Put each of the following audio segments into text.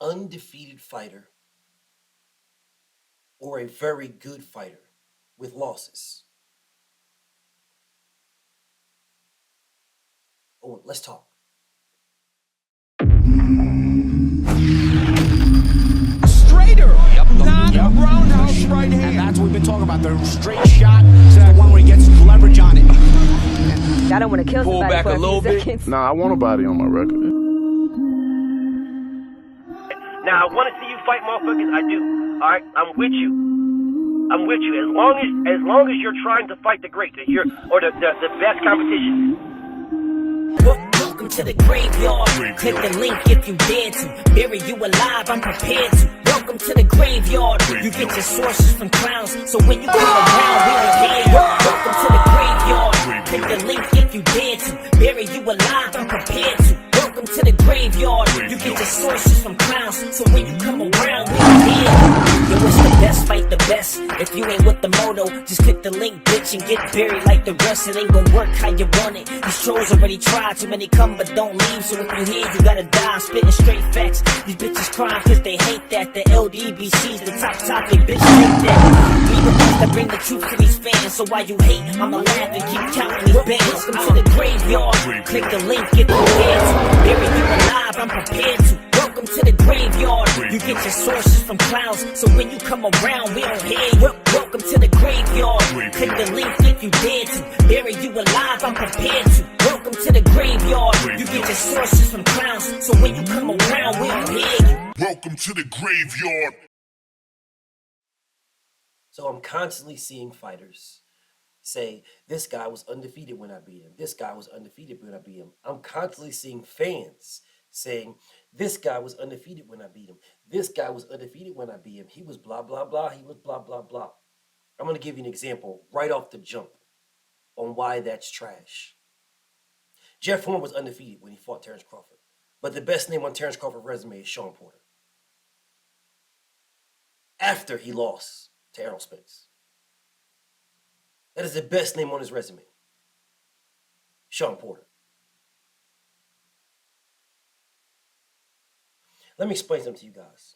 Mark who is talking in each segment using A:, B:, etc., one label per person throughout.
A: undefeated fighter or a very good fighter with losses? Oh, let's talk.
B: Straighter, not a roundhouse right hand.
C: And that's what we've been talking about. The straight shot is the one where he gets leverage on it.
D: I don't want to kill
B: Pull
D: somebody
B: back
D: for
B: a
D: a
B: little
D: few
B: bit.
D: seconds.
E: Nah, I want a body on my record.
F: Now, I want to see you fight motherfuckers. I do. All right, I'm with you. I'm with you. As long as you're trying to fight the greats, the best competition.
G: Welcome to the graveyard. Click the link if you dare to. Bury you alive, I'm prepared to. Welcome to the graveyard. You get your sources from clowns, so when you come around, we don't hear you. Welcome to the graveyard. Click the link if you dare to. Bury you alive, I'm prepared to. Welcome to the graveyard. You get your sources from clowns, so when you come around, we don't hear you. Yo, it's the best, fight the best. If you ain't with the moto, just click the link, bitch, and get buried like the rest. It ain't gonna work how you want it. These trolls already tried, too many come but don't leave. So if you hear, you gotta die. I'm spitting straight facts. These bitches crying cause they hate that. The LDBC's the top topic, bitch, hate that. We the ones that bring the truth to these fans. So while you hate, I'ma laugh and keep counting these bands. Welcome to the graveyard. Click the link, get prepared to. Bury you alive, I'm prepared to. Welcome to the graveyard. You get your sources from clowns, so when you come around, we don't hear you. Welcome to the graveyard. Click the link if you dare to. Bury you alive, I'm prepared to. Welcome to the graveyard. You get your sources from clowns, so when you come around, we don't hear you.
H: Welcome to the graveyard.
A: So I'm constantly seeing fighters say, this guy was undefeated when I beat him. This guy was undefeated when I beat him. I'm constantly seeing fans saying, this guy was undefeated when I beat him. This guy was undefeated when I beat him. He was blah, blah, blah. He was blah, blah, blah. I'm going to give you an example right off the jump on why that's trash. Jeff Horn was undefeated when he fought Terrence Crawford. But the best name on Terrence Crawford's resume is Sean Porter. After he lost to Errol Spence. That is the best name on his resume. Sean Porter. Let me explain something to you guys.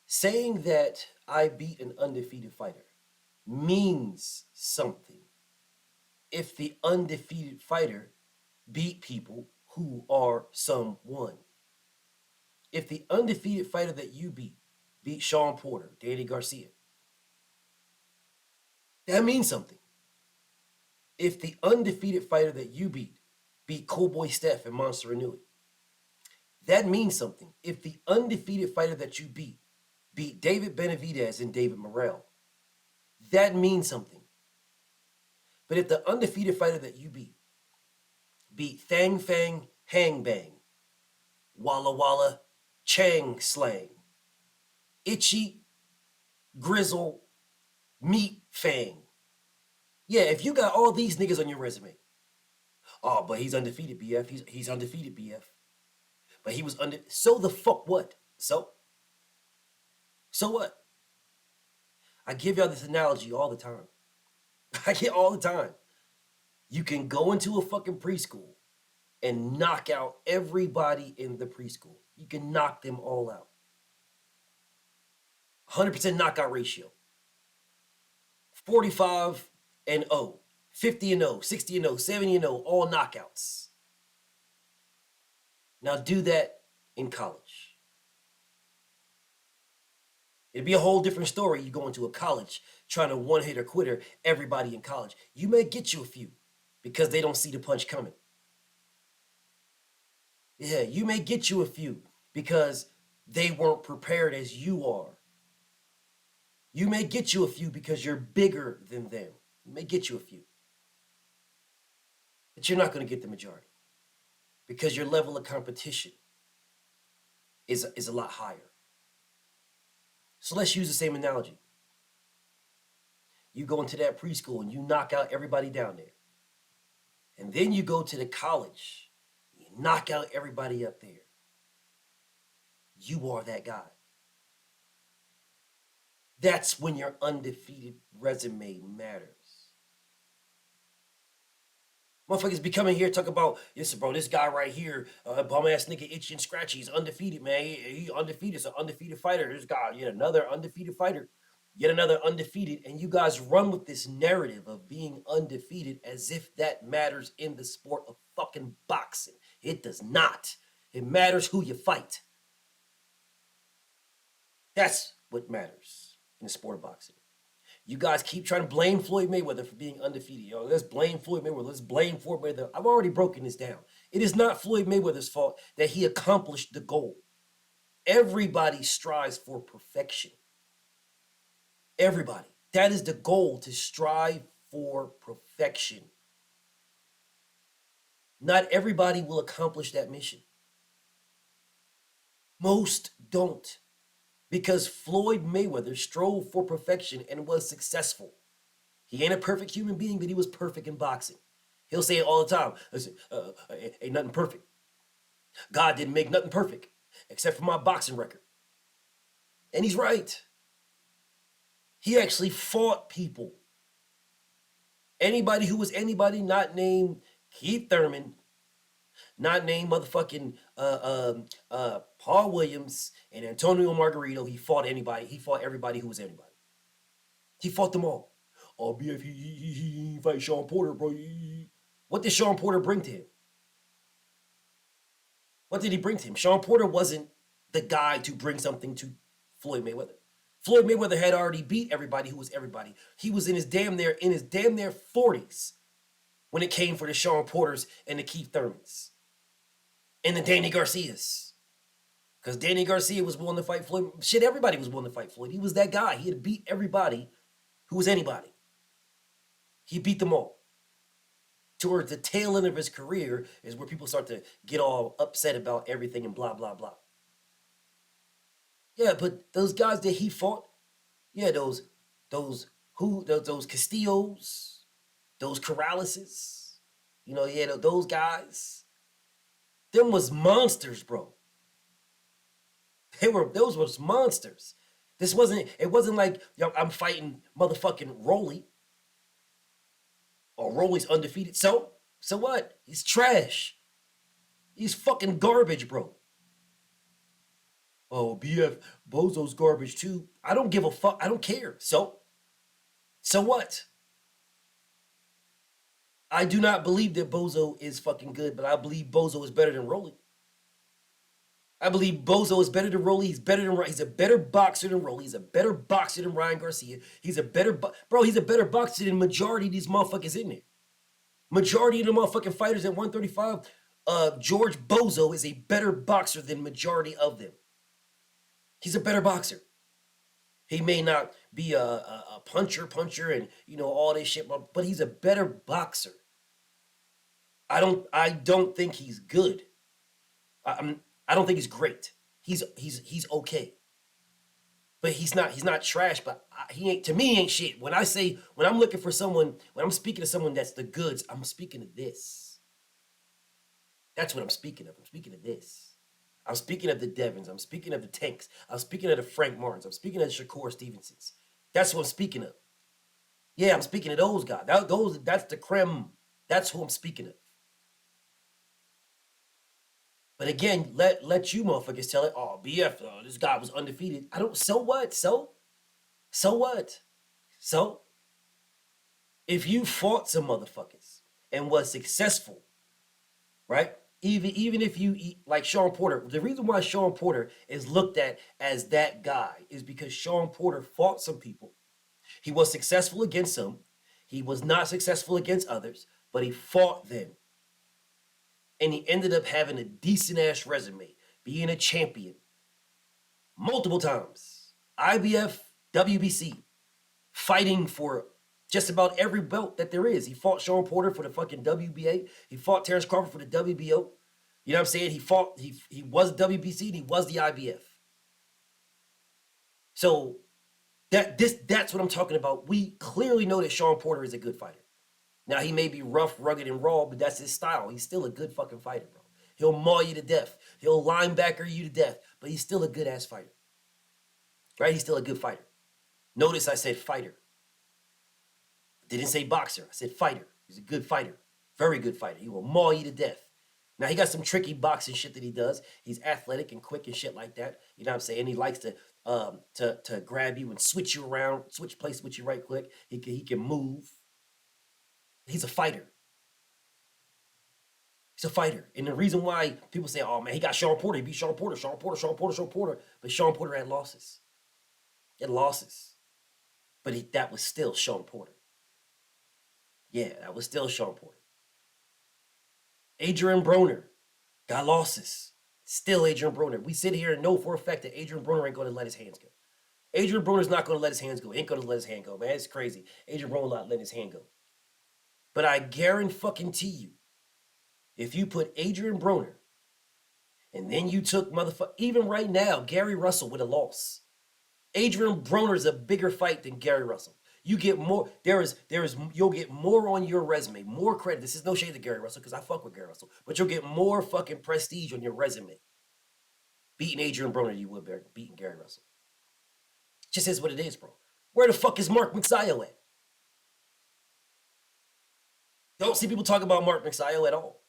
A: Saying that I beat an undefeated fighter means something if the undefeated fighter beat people who are someone. If the undefeated fighter that you beat Sean Porter, Danny Garcia, that means something. If the undefeated fighter that you beat Cowboy Steph and Monster Inouye, that means something. If the undefeated fighter that you beat David Benavidez and David Morrell, that means something. But if the undefeated fighter that you beat Thang Fang Hang Bang, Walla Walla Chang Slang, Itchy Grizzle Meat Fang. Yeah, if you got all these niggas on your resume, oh, but he's undefeated, BF. He's undefeated, BF. But he was so the fuck what? So what? I give y'all this analogy all the time. I get all the time. You can go into a fucking preschool and knock out everybody in the preschool. You can knock them all out. 100% knockout ratio. 45 and 0, 50 and 0, 60 and 0, 70 and 0, all knockouts. Now do that in college. It'd be a whole different story. You go into a college trying to one-hitter quitter everybody in college. You may get you a few because they don't see the punch coming. Yeah, you may get you a few because they weren't prepared as you are. You may get you a few because you're bigger than them. You may get you a few. But you're not going to get the majority because your level of competition is a lot higher. So let's use the same analogy. You go into that preschool and you knock out everybody down there. And then you go to the college, you knock out everybody up there. You are that guy. That's when your undefeated resume matters. Motherfuckers be coming here talk about this, bro. This guy right here, bum ass nigga, itchy and scratchy. He's undefeated, man. He undefeated. It's an undefeated fighter. This guy, yet another undefeated fighter, yet another undefeated. And you guys run with this narrative of being undefeated as if that matters in the sport of fucking boxing. It does not. It matters who you fight. That's what matters in the sport of boxing. You guys keep trying to blame Floyd Mayweather for being undefeated. Yo, let's blame Floyd Mayweather. Let's blame Floyd Mayweather. I've already broken this down. It is not Floyd Mayweather's fault that he accomplished the goal. Everybody strives for perfection. Everybody. That is the goal, to strive for perfection. Not everybody will accomplish that mission. Most don't. Because Floyd Mayweather strove for perfection and was successful. He ain't a perfect human being, but he was perfect in boxing. He'll say it all the time. Listen, ain't nothing perfect. God didn't make nothing perfect except for my boxing record. And he's right. He actually fought people. Anybody who was anybody not named Keith Thurman, not named motherfucking Paul Williams and Antonio Margarito. He fought anybody. He fought everybody who was anybody. He fought them all. Oh, BF, he fight Sean Porter, bro. What did Sean Porter bring to him? What did he bring to him? Sean Porter wasn't the guy to bring something to Floyd Mayweather. Floyd Mayweather had already beat everybody who was everybody. He was in his damn near 40s when it came for the Sean Porters and the Keith Thurmans. And the Danny Garcias. Because Danny Garcia was willing to fight Floyd. Shit, everybody was willing to fight Floyd. He was that guy. He had beat everybody who was anybody. He beat them all. Towards the tail end of his career is where people start to get all upset about everything and blah, blah, blah. Yeah, but those guys that he fought, yeah, those Castillos, those Corraleses, you know, yeah, those guys. Them was monsters, bro. Those was monsters. It wasn't like, yo, I'm fighting motherfucking Rolly. Or Rolly's undefeated. So what? He's trash. He's fucking garbage, bro. Oh, BF, Bozo's garbage too. I don't give a fuck. I don't care. So what? I do not believe that Bozo is fucking good, but I believe Bozo is better than Rolly. I believe Bozo is better than Rolly. He's a better boxer than Rolly. He's a better boxer than Ryan Garcia. He's a better boxer than majority of these motherfuckers in there. Majority of the motherfucking fighters at 135, George Bozo is a better boxer than majority of them. He's a better boxer. He may not be a puncher and, you know, all this shit, but he's a better boxer. I don't think he's good. I don't think he's great. He's okay. But he's not trash, but he ain't, to me, he ain't shit. When I'm speaking to someone that's the goods, I'm speaking of this. That's what I'm speaking of. I'm speaking of this. I'm speaking of the Devins. I'm speaking of the Tanks. I'm speaking of the Frank Martins. I'm speaking of the Shakur Stevensons. That's what I'm speaking of. Yeah, I'm speaking of those guys. That's the creme. That's who I'm speaking of. But again, let you motherfuckers tell it. Oh, BF, this guy was undefeated. So what? So what? So if you fought some motherfuckers and was successful, right? Even if you eat like Sean Porter, the reason why Sean Porter is looked at as that guy is because Sean Porter fought some people. He was successful against some. He was not successful against others, but he fought them. And he ended up having a decent ass resume, being a champion multiple times. IBF, WBC, fighting for just about every belt that there is. He fought Sean Porter for the fucking WBA. He fought Terrence Crawford for the WBO. You know what I'm saying? He was WBC and he was the IBF. So that's what I'm talking about. We clearly know that Sean Porter is a good fighter. Now, he may be rough, rugged, and raw, but that's his style. He's still a good fucking fighter, bro. He'll maul you to death. He'll linebacker you to death, but he's still a good-ass fighter. Right? He's still a good fighter. Notice I said fighter. I didn't say boxer. I said fighter. He's a good fighter. Very good fighter. He will maul you to death. Now he got some tricky boxing shit that he does. He's athletic and quick and shit like that. You know what I'm saying? He likes to grab you and switch you around, switch place with you right quick. He can move. He's a fighter. He's a fighter. And the reason why people say, oh man, he got Sean Porter, he beat Sean Porter, Sean Porter. But Sean Porter had losses. He had losses. But that was still Sean Porter. Yeah, that was still Sean Porter. Adrian Broner got losses. Still Adrian Broner. We sit here and know for a fact that Adrian Broner ain't going to let his hands go. Adrian Broner's not going to let his hands go. Ain't going to let his hand go, man. It's crazy. Adrian Broner not letting his hand go. But I guarantee you, if you put Adrian Broner and then you took even right now, Gary Russell with a loss. Adrian Broner is a bigger fight than Gary Russell. You get more, you'll get more on your resume, more credit. This is no shade to Gary Russell because I fuck with Gary Russell, but you'll get more fucking prestige on your resume beating Adrian Broner than you would beating Gary Russell. Just is what it is, bro. Where the fuck is Mark Magsayo at? Don't see people talk about Mark Magsayo at all.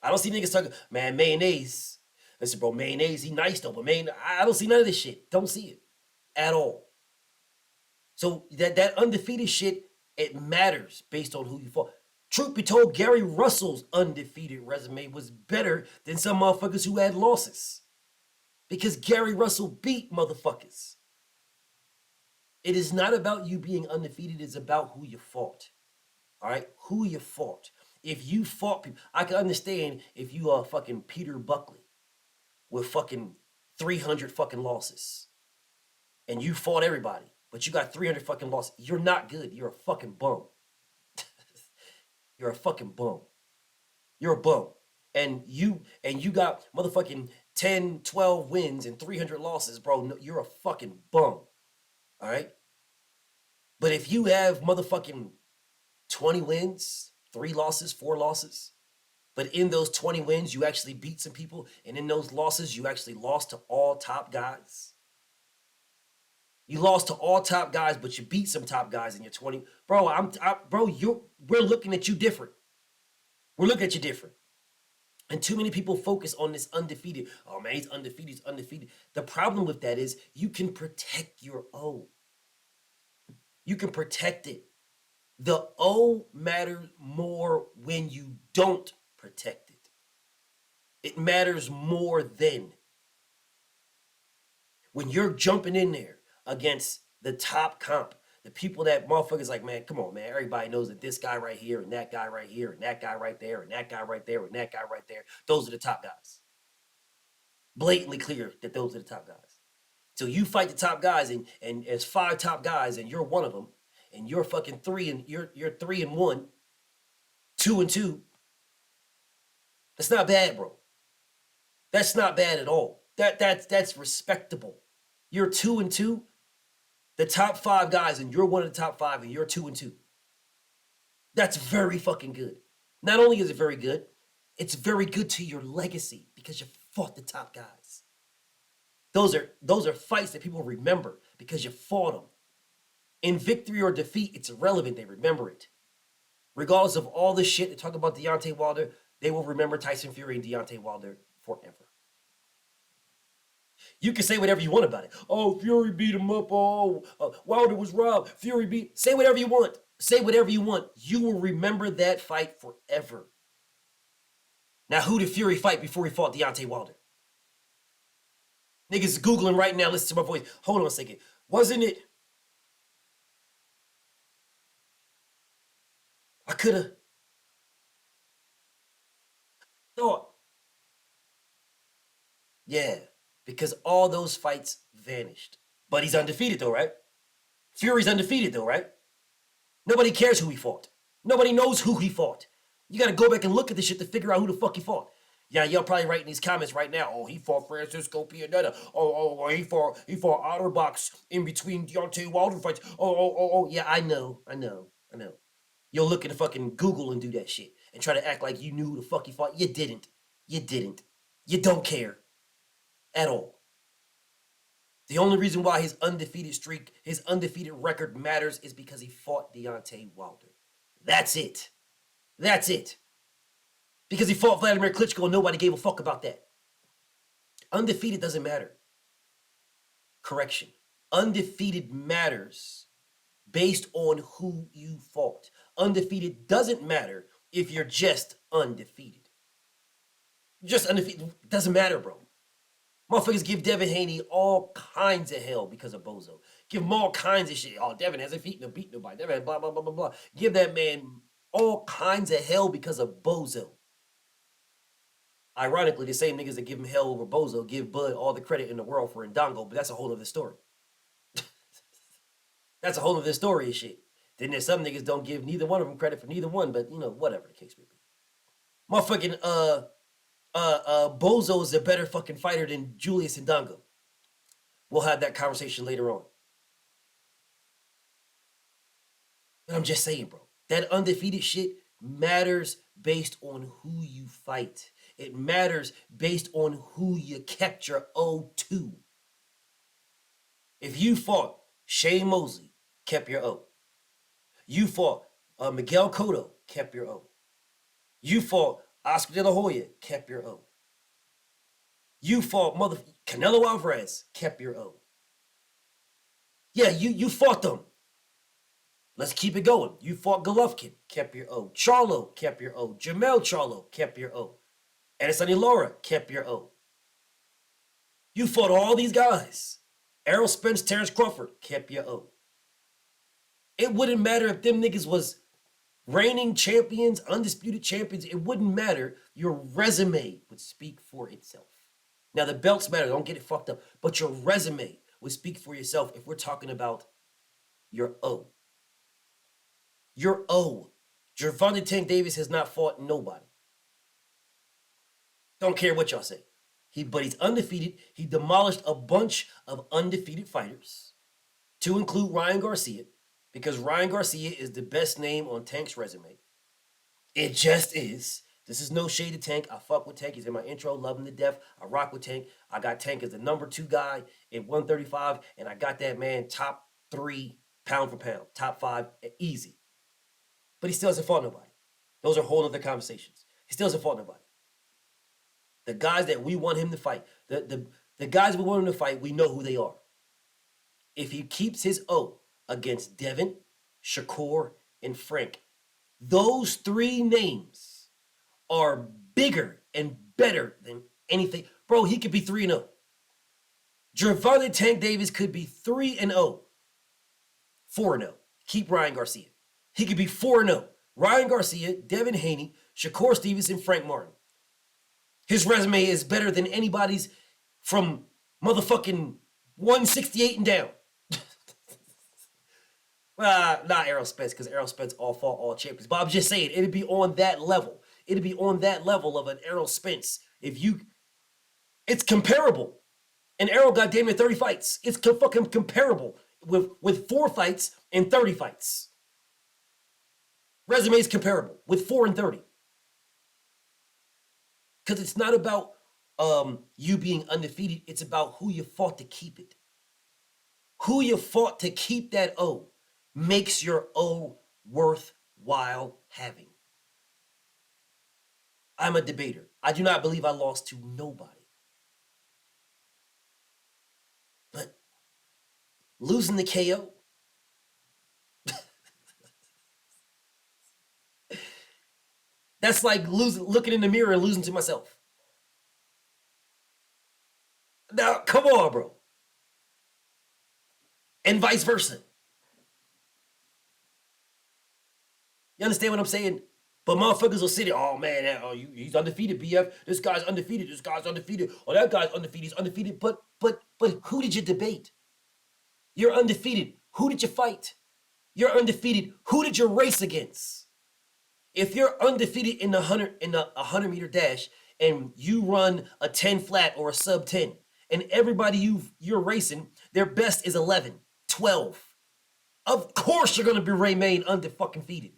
A: I don't see niggas talking, man, mayonnaise. Listen, bro, mayonnaise, he nice though, but I don't see none of this shit. Don't see it at all. So that undefeated shit, it matters based on who you fought. Truth be told, Gary Russell's undefeated resume was better than some motherfuckers who had losses. Because Gary Russell beat motherfuckers. It is not about you being undefeated, it's about who you fought. All right? Who you fought. If you fought people, I can understand if you are fucking Peter Buckley with fucking 300 fucking losses. And you fought everybody. But you got 300 fucking losses. You're not good. You're a fucking bum. You're a fucking bum. You're a bum. And you got motherfucking 10, 12 wins and 300 losses, bro. No, you're a fucking bum. All right? But if you have motherfucking 20 wins, 3 losses, 4 losses, but in those 20 wins, you actually beat some people, and in those losses, you actually lost to all top guys. You lost to all top guys, but you beat some top guys in your 20. Bro, we're looking at you different. We're looking at you different. And too many people focus on this undefeated. Oh man, he's undefeated. The problem with that is you can protect your O. You can protect it. The O matters more when you don't protect it. It matters more then. When you're jumping in there against the top comp, the people that motherfuckers like, man, come on, man. Everybody knows that this guy right here and that guy right here and that guy right there and that guy right there and that guy right there. Those are the top guys. Blatantly clear that those are the top guys. So you fight the top guys and there's 5 top guys and you're one of them and you're fucking 3 and you're 3-1, 2-2. That's not bad, bro. That's not bad at all. That's respectable. You're 2-2. The top 5 guys, and you're one of the top 5, and you're 2-2. That's very fucking good. Not only is it very good, it's very good to your legacy because you fought the top guys. Those are fights that people remember because you fought them. In victory or defeat, it's irrelevant. They remember it. Regardless of all the shit they talk about Deontay Wilder, they will remember Tyson Fury and Deontay Wilder forever. You can say whatever you want about it. Oh, Fury beat him up. Oh, Wilder was robbed. Fury beat. Say whatever you want. Say whatever you want. You will remember that fight forever. Now, who did Fury fight before he fought Deontay Wilder? Niggas Googling right now. Listen to my voice. Hold on a second. Wasn't it? I could have thought. Yeah. Because all those fights vanished. But he's undefeated though, right? Fury's undefeated though, right? Nobody cares who he fought. Nobody knows who he fought. You gotta go back and look at this shit to figure out who the fuck he fought. Yeah, y'all probably writing these comments right now. Oh, he fought Francisco Pianeta. Oh, he fought Otterbox in between Deontay Wilder fights. Oh, yeah, I know. You'll look at the fucking Google and do that shit and try to act like you knew who the fuck he fought. You didn't. You don't care. At all. The only reason why his undefeated streak, his undefeated record matters is because he fought Deontay Wilder. That's it. That's it. Because he fought Vladimir Klitschko and nobody gave a fuck about that. Undefeated doesn't matter. Correction. Undefeated matters based on who you fought. Undefeated doesn't matter if you're just undefeated. Just undefeated. Doesn't matter, bro. Motherfuckers give Devin Haney all kinds of hell because of Bozo. Give him all kinds of shit. Oh, Devin hasn't beat nobody. Devin, blah, blah, blah, blah, blah. Give that man all kinds of hell because of Bozo. Ironically, the same niggas that give him hell over Bozo give Bud all the credit in the world for Ndongo, but that's a whole other story. That's a whole other story of shit. Then there's some niggas don't give neither one of them credit for neither one, but you know, whatever the case may be. Motherfucking Bozo is a better fucking fighter than Julius Ndongo. We'll have that conversation later on. But I'm just saying, bro, that undefeated shit matters based on who you fight. It matters based on who you kept your O to. If you fought Shane Mosley, kept your O. You fought Miguel Cotto, kept your O. You fought Oscar De La Hoya, kept your O. You fought Canelo Alvarez, kept your O. Yeah, you fought them. Let's keep it going. You fought Golovkin, kept your O. Charlo, kept your O. Jamel Charlo, kept your O. Adesanya Lara, kept your O. You fought all these guys. Errol Spence, Terrence Crawford, kept your O. It wouldn't matter if them niggas was reigning champions, undisputed champions. It wouldn't matter. Your resume would speak for itself. Now, the belts matter. Don't get it fucked up. But your resume would speak for yourself if we're talking about your O. Your O. Gervonta Tank Davis has not fought nobody. Don't care what y'all say. But he's undefeated. He demolished a bunch of undefeated fighters, to include Ryan Garcia, because Ryan Garcia is the best name on Tank's resume. It just is. This is no shade to Tank. I fuck with Tank. He's in my intro. Love him to death. I rock with Tank. I got Tank as the number 2 guy at 135, and I got that man top 3 pound for pound, top 5 easy. But he still hasn't fought nobody. Those are whole other conversations. He still hasn't fought nobody. The guys that we want him to fight, the guys we want him to fight, we know who they are. If he keeps his O against Devin, Shakur, and Frank, those 3 names are bigger and better than anything. Bro, he could be 3-0. Gervonta Tank Davis could be 3-0. 4-0. Keep Ryan Garcia. He could be 4-0. Ryan Garcia, Devin Haney, Shakur Stevenson, Frank Martin. His resume is better than anybody's from motherfucking 168 and down. Well, not Errol Spence, because Errol Spence all fought all champions. But I'm just saying, it'd be on that level. It'd be on that level of an Errol Spence. It's comparable. And Errol got damn near 30 fights. It's fucking comparable with 4 fights and 30 fights. Resume's comparable with 4 and 30. Because it's not about you being undefeated. It's about who you fought to keep it. Who you fought to keep that O makes your O worthwhile having. I'm a debater. I do not believe I lost to nobody. But losing the KO, that's like looking in the mirror and losing to myself. Now, come on, bro. And vice versa. You understand what I'm saying? But motherfuckers will sit there, oh man, he's undefeated, BF. This guy's undefeated. This guy's undefeated. Oh, that guy's undefeated. He's undefeated. But who did you debate? You're undefeated. Who did you fight? You're undefeated. Who did you race against? If you're undefeated in the 100 meter dash and you run a 10 flat or a sub 10, and everybody you're racing, their best is 11, 12. Of course you're gonna remain undefeated.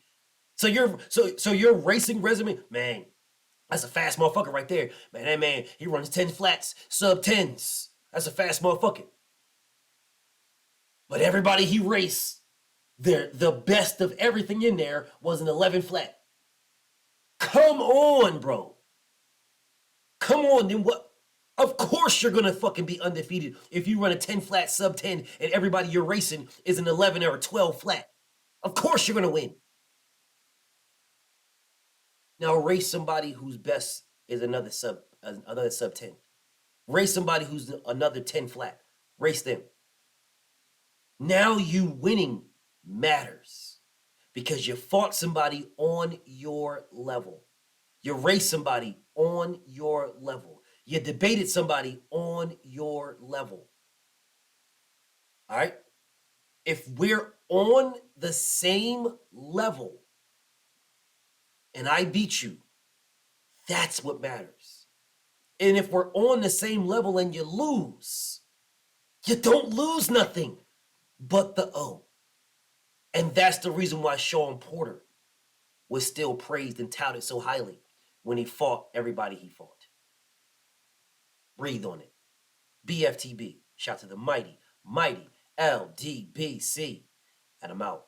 A: So your racing resume, man, that's a fast motherfucker right there. Man, that man, he runs 10 flats, sub 10s. That's a fast motherfucker. But everybody he raced, the best of everything in there was an 11 flat. Come on, bro. Come on, then what? Of course you're gonna fucking be undefeated if you run a 10 flat sub 10 and everybody you're racing is an 11 or a 12 flat. Of course you're gonna win. Now race somebody whose best is another sub 10. Race somebody who's another 10 flat. Race them. Now you winning matters because you fought somebody on your level. You raced somebody on your level. You debated somebody on your level. All right? If we're on the same level and I beat you, that's what matters. And if we're on the same level and you lose, you don't lose nothing but the O. And that's the reason why Sean Porter was still praised and touted so highly when he fought everybody he fought. Breathe on it. BFTB. Shout to the mighty LDBC. And I'm out.